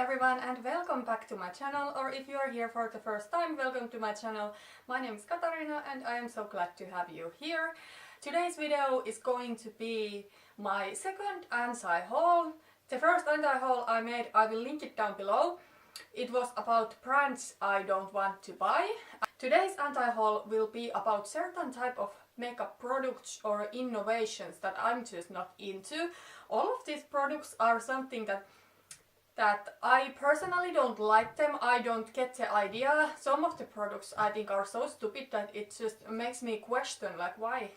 everyone and welcome back to my channel, or if you are here for the first time, welcome to my channel. My name is Katarina and I am so glad to have you here. Today's video is going to be my second anti-haul. The first anti-haul I made, I will link it down below. It was about brands I don't want to buy. Today's anti-haul will be about certain type of makeup products or innovations that I'm just not into. All of these products are something that I personally don't like them. I don't get the idea. Some of the products I think are so stupid that it just makes me question, like, why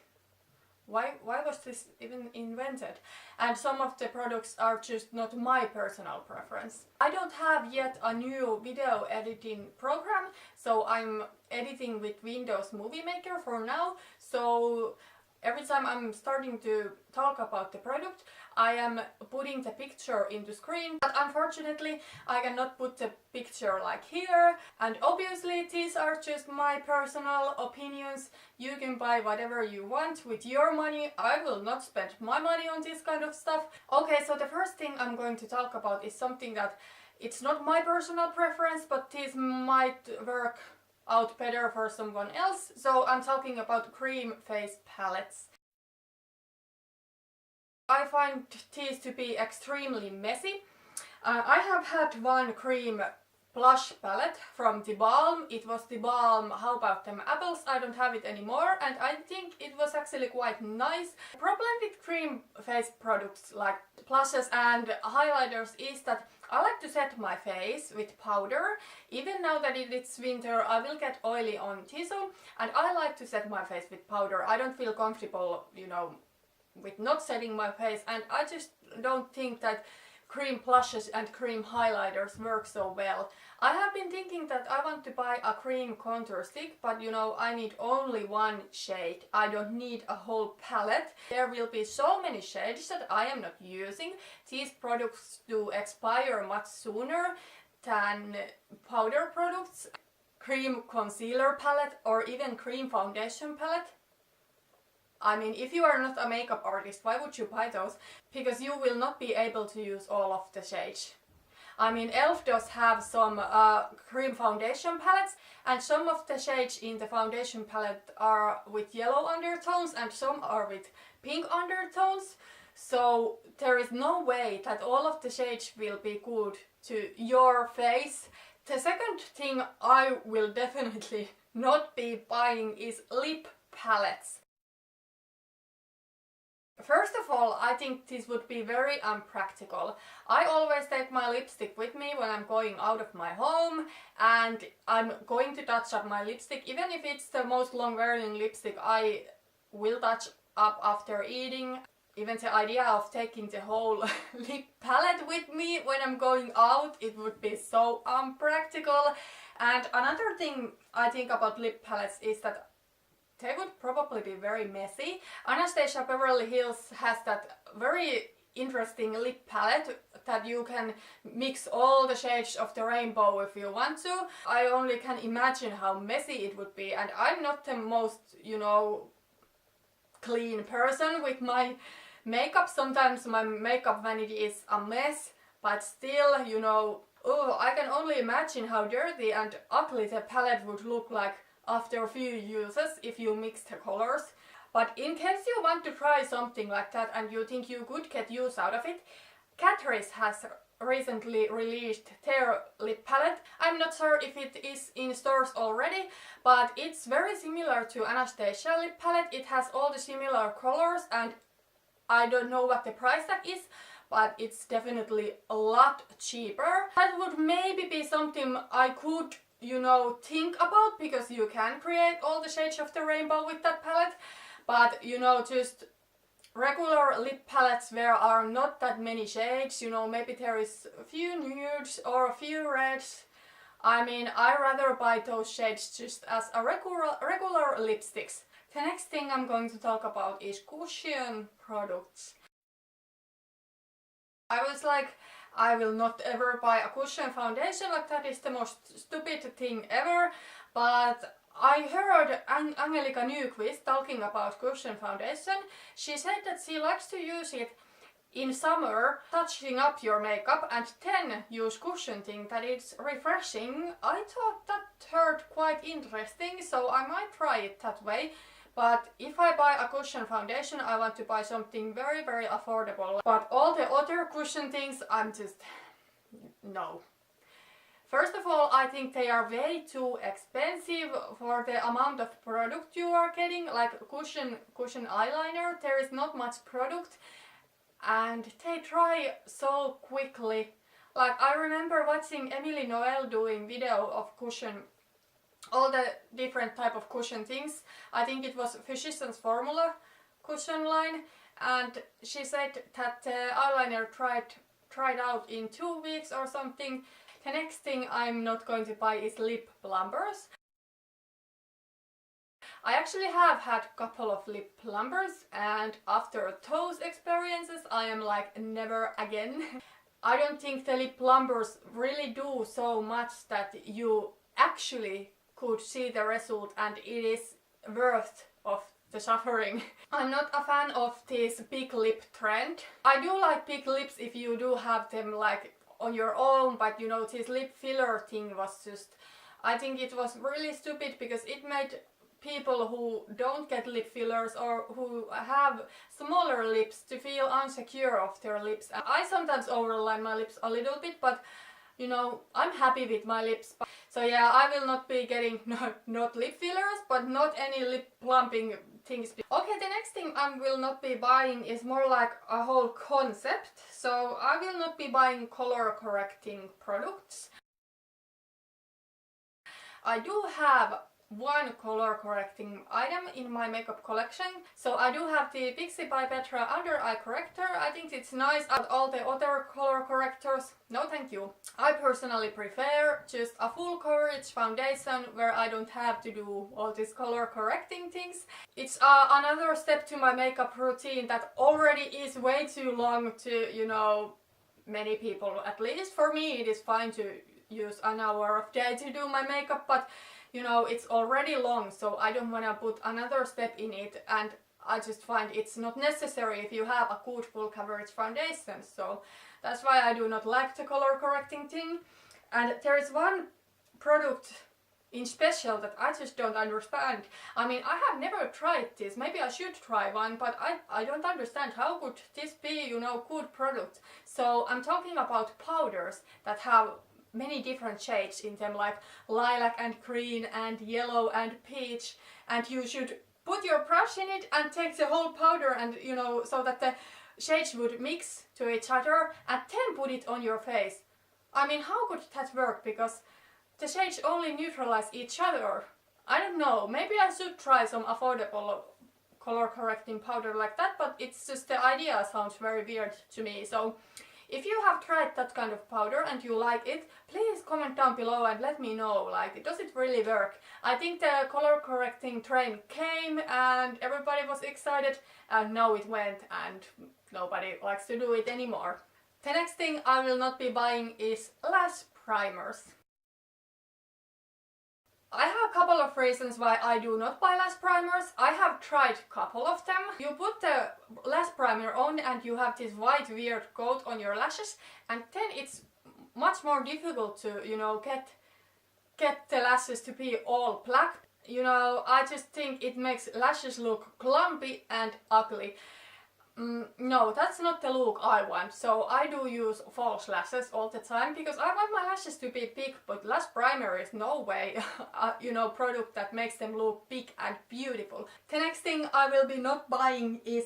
was this even invented? And some of the products are just not my personal preference. I don't have yet a new video editing program, so I'm editing with Windows Movie Maker for now. So every time I'm starting to talk about the product, I am putting the picture into screen, but unfortunately I cannot put the picture like here. And obviously these are just my personal opinions. You can buy whatever you want with your money. I will not spend my money on this kind of stuff. Okay, so the first thing I'm going to talk about is something that it's not my personal preference, but this might work out better for someone else. So I'm talking about cream face palettes. I find these to be extremely messy. I have had one cream blush palette from the Balm. It was the Balm How About Them Apples. I don't have it anymore and I think it was actually quite nice. The problem with cream face products like blushes and highlighters is that I like to set my face with powder. Even now that it's winter, I will get oily on tissue and I like to set my face with powder. I don't feel comfortable, you know, with not setting my face, and I just don't think that cream blushes and cream highlighters work so well. I have been thinking that I want to buy a cream contour stick, but you know, I need only one shade. I don't need a whole palette. There will be so many shades that I am not using. These products do expire much sooner than powder products. Cream concealer palette or even cream foundation palette. I mean, if you are not a makeup artist, why would you buy those? Because you will not be able to use all of the shades. I mean, e.l.f. does have some cream foundation palettes, and some of the shades in the foundation palette are with yellow undertones and some are with pink undertones. So there is no way that all of the shades will be good to your face. The second thing I will definitely not be buying is lip palettes. First of all, I think this would be very unpractical. I always take my lipstick with me when I'm going out of my home and I'm going to touch up my lipstick. Even if it's the most long-wearing lipstick, I will touch up after eating. Even the idea of taking the whole lip palette with me when I'm going out, it would be so unpractical. And another thing I think about lip palettes is that they would probably be very messy. Anastasia Beverly Hills has that very interesting lip palette that you can mix all the shades of the rainbow if you want to. I only can imagine how messy it would be, and I'm not the most, you know, clean person with my makeup. Sometimes my makeup vanity is a mess, but still, you know, oh, I can only imagine how dirty and ugly the palette would look like after a few uses if you mix the colors. But in case you want to try something like that and you think you could get use out of it, Catrice has recently released their lip palette. I'm not sure if it is in stores already, but it's very similar to Anastasia lip palette. It has all the similar colors and I don't know what the price tag is, but it's definitely a lot cheaper. That would maybe be something I could, you know, think about, because you can create all the shades of the rainbow with that palette. But you know, just regular lip palettes where are not that many shades, you know, maybe there is a few nudes or a few reds. I mean, I rather buy those shades just as a regular lipsticks. The next thing I'm going to talk about is cushion products. I was like, I will not ever buy a cushion foundation, like that is the most stupid thing ever. But I heard Angelika Nyqvist talking about cushion foundation. She said that she likes to use it in summer touching up your makeup and then use cushion thing that it's refreshing. I thought that heard quite interesting, so I might try it that way. But if I buy a cushion foundation, I want to buy something very, very affordable. But all the other cushion things, I'm just... no. First of all, I think they are way too expensive for the amount of product you are getting. Like cushion eyeliner, there is not much product and they dry so quickly. Like I remember watching Emily Noel doing video of cushion, all the different type of cushion things. I think it was Physicians Formula cushion line, and she said that the eyeliner tried out in 2 weeks or something. The next thing I'm not going to buy is lip plumbers. I actually have had a couple of lip plumbers, and after those experiences I am like never again. I don't think the lip plumbers really do so much that you actually could see the result and it is worth of the suffering. I'm not a fan of this big lip trend. I do like big lips if you do have them like on your own, but you know, this lip filler thing was just, I think it was really stupid because it made people who don't get lip fillers or who have smaller lips to feel insecure of their lips. I sometimes overline my lips a little bit, but you know, I'm happy with my lips. So yeah, I will not be getting not lip fillers, but not any lip plumping things. Okay, the next thing I will not be buying is more like a whole concept. So I will not be buying color correcting products. I do have one color correcting item in my makeup collection. So I do have the Pixi by Petra Under Eye Corrector. I think it's nice. All the other color correctors, no thank you. I personally prefer just a full coverage foundation where I don't have to do all these color correcting things. It's another step to my makeup routine that already is way too long to, you know, many people. At least for me it is fine to use an hour of day to do my makeup, but you know, it's already long, so I don't want to put another step in it, and I just find it's not necessary if you have a good full coverage foundation. So that's why I do not like the color correcting thing. And there is one product in special that I just don't understand. I mean, I have never tried this. Maybe I should try one, but I don't understand how could this be, you know, good product. So I'm talking about powders that have many different shades in them, like lilac and green and yellow and peach, and you should put your brush in it and take the whole powder and, you know, so that the shades would mix to each other and then put it on your face. I mean, how could that work? Because the shades only neutralize each other. I don't know, maybe I should try some affordable color correcting powder like that, but it's just the idea sounds very weird to me. So if you have tried that kind of powder and you like it, please comment down below and let me know, like, does it really work? I think the color correcting train came and everybody was excited, and now it went and nobody likes to do it anymore. The next thing I will not be buying is lash primers. I have a couple of reasons why I do not buy lash primers. I have tried a couple of them. You put the lash primer on and you have this white weird coat on your lashes, and then it's much more difficult to, you know, get the lashes to be all black. You know, I just think it makes lashes look clumpy and ugly. No, that's not the look I want, so I do use false lashes all the time because I want my lashes to be big, but lash primer is no way you know, product that makes them look big and beautiful. The next thing I will be not buying is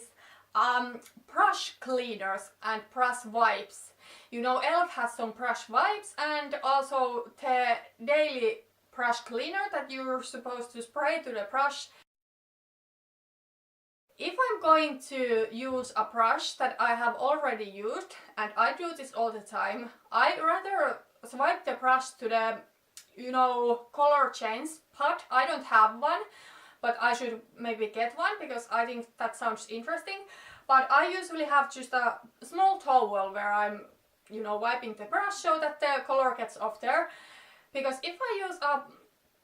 brush cleaners and brush wipes. You know, e.l.f. has some brush wipes and also the daily brush cleaner that you're supposed to spray to the brush. If I'm going to use a brush that I have already used, and I do this all the time, I'd rather swipe the brush to the, you know, color change pot. I don't have one, but I should maybe get one because I think that sounds interesting. But I usually have just a small towel where I'm, you know, wiping the brush so that the color gets off there. Because if I use a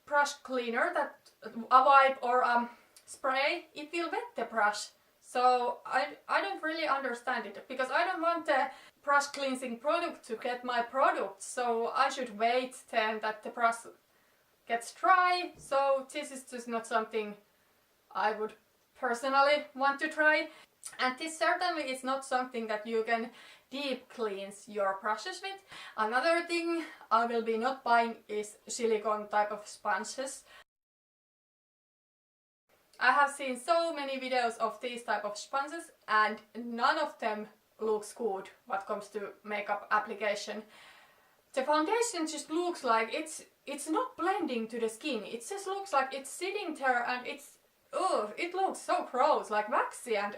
brush cleaner, that a wipe or spray, it will wet the brush. So I don't really understand it, because I don't want the brush cleansing product to get my product, so I should wait then that the brush gets dry. So this is just not something I would personally want to try. And this certainly is not something that you can deep cleanse your brushes with. Another thing I will be not buying is silicone type of sponges. I have seen so many videos of these type of sponges and none of them looks good when it comes to makeup application. The foundation just looks like it's not blending to the skin. It just looks like it's sitting there and it looks so gross, like waxy, and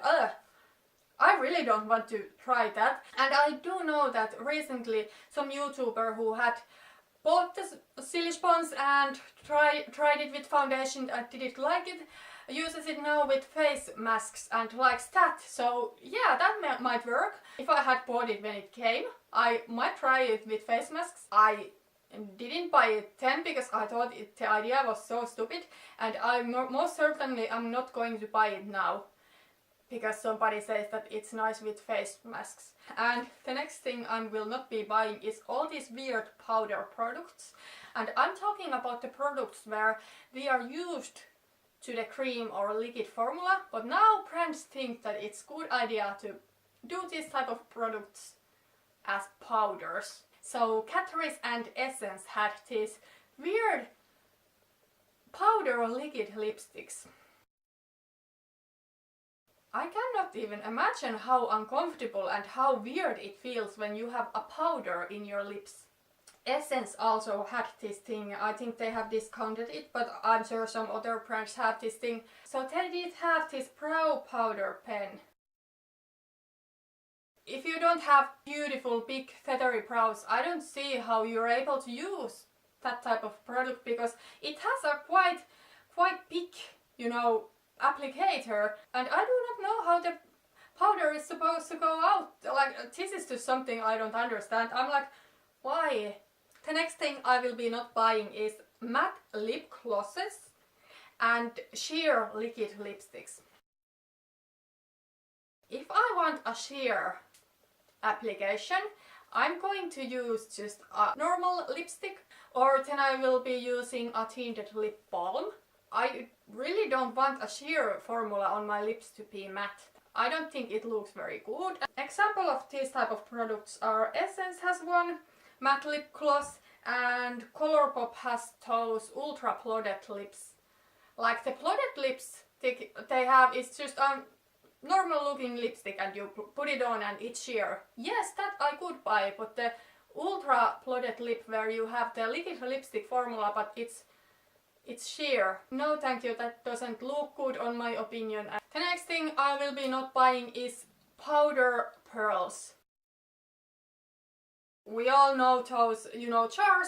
I really don't want to try that. And I do know that recently some YouTuber who had bought the silly sponge and tried it with foundation and didn't like it, uses it now with face masks and likes that. So yeah, that might work. If I had bought it when it came, I might try it with face masks. I didn't buy it then because I thought the idea was so stupid, and I most certainly am not going to buy it now because somebody says that it's nice with face masks. And the next thing I will not be buying is all these weird powder products. And I'm talking about the products where we are used to the cream or liquid formula, but now brands think that it's a good idea to do this type of products as powders. So Catrice and Essence had these weird powder or liquid lipsticks. I cannot even imagine how uncomfortable and how weird it feels when you have a powder in your lips. Essence also had this thing. I think they have discounted it, but I'm sure some other brands have this thing. So they did have this brow powder pen. If you don't have beautiful big feathery brows, I don't see how you're able to use that type of product, because it has a quite big, you know, applicator, and I do not know how the powder is supposed to go out. Like, this is just something I don't understand. I'm like, why? The next thing I will be not buying is matte lip glosses and sheer liquid lipsticks. If I want a sheer application, I'm going to use just a normal lipstick, or then I will be using a tinted lip balm. I really don't want a sheer formula on my lips to be matte. I don't think it looks very good. An example of these type of products are Essence has one matte lip gloss, and Colourpop has those ultra plotted lips. Like the plotted lips they have is just a normal looking lipstick and you put it on and it's sheer. Yes, that I could buy, but the ultra plotted lip where you have the liquid lipstick formula but it's sheer. No thank you, that doesn't look good on my opinion. The next thing I will be not buying is powder pearls. We all know those, you know, jars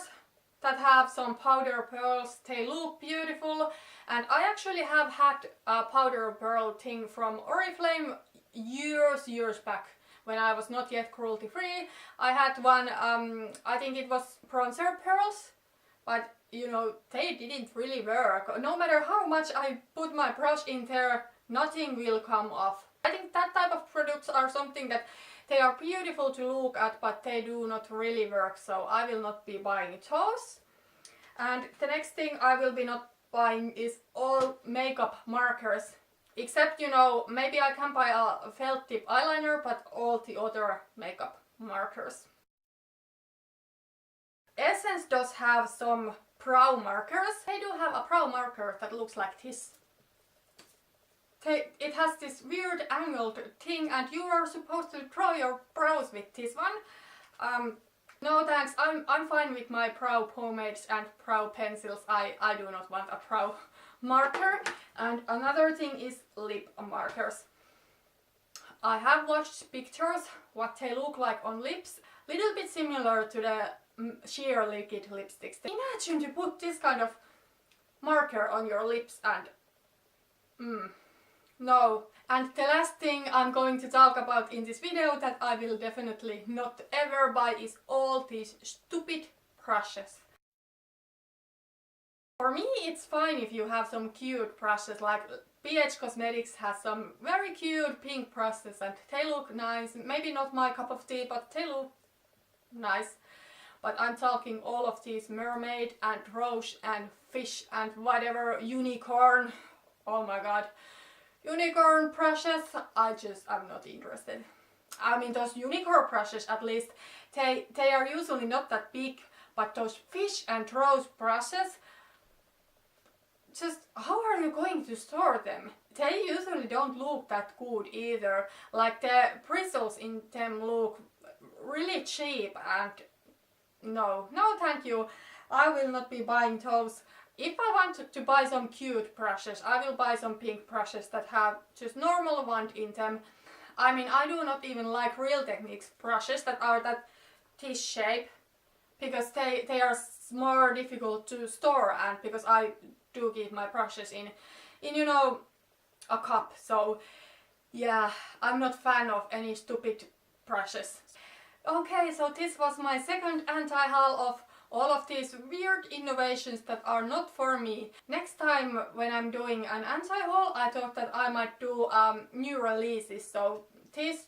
that have some powder pearls. They look beautiful, and I actually have had a powder pearl thing from Oriflame years back when I was not yet cruelty free. I had one, I think it was bronzer pearls, but you know, they didn't really work. No matter how much I put my brush in there, nothing will come off. I think that type of products are something that they are beautiful to look at, but they do not really work, so I will not be buying those. And the next thing I will be not buying is all makeup markers. Except, you know, maybe I can buy a felt tip eyeliner, but all the other makeup markers. Essence does have some brow markers. They do have a brow marker that looks like this. It has this weird angled thing, and you are supposed to draw your brows with this one. No thanks, I'm fine with my brow pomades and brow pencils. I do not want a brow marker. And another thing is lip markers. I have watched pictures what they look like on lips. Little bit similar to the sheer liquid lipsticks. Imagine to put this kind of marker on your lips and no. And the last thing I'm going to talk about in this video that I will definitely not ever buy is all these stupid brushes. For me it's fine if you have some cute brushes, like PH Cosmetics has some very cute pink brushes and they look nice. Maybe not my cup of tea, but they look nice. But I'm talking all of these mermaid and rose and fish and whatever unicorn. Oh my god. Unicorn brushes, I'm not interested. I mean, those unicorn brushes, at least, they are usually not that big, but those fish and rose brushes, just how are you going to store them? They usually don't look that good either. Like the bristles in them look really cheap and no thank you. I will not be buying those. If I want to buy some cute brushes, I will buy some pink brushes that have just normal wand in them. I mean, I do not even like Real Techniques brushes that are this shape, because they are more difficult to store, and because I do keep my brushes in you know, a cup. So yeah, I'm not fan of any stupid brushes. Okay, so this was my second anti-haul of all of these weird innovations that are not for me. Next time when I'm doing an anti-haul, I thought that I might do new releases. So these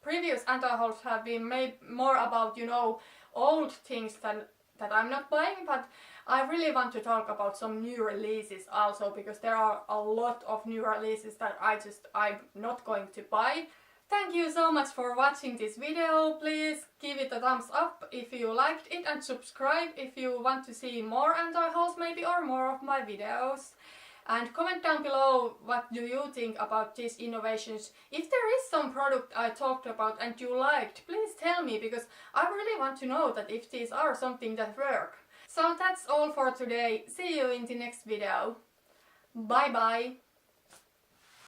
previous anti-hauls have been made more about, you know, old things that I'm not buying, but I really want to talk about some new releases also, because there are a lot of new releases that I'm not going to buy. Thank you so much for watching this video. Please give it a thumbs up if you liked it and subscribe if you want to see more anti-hauls maybe, or more of my videos. And comment down below what do you think about these innovations. If there is some product I talked about and you liked, please tell me, because I really want to know that if these are something that work. So that's all for today. See you in the next video. Bye bye.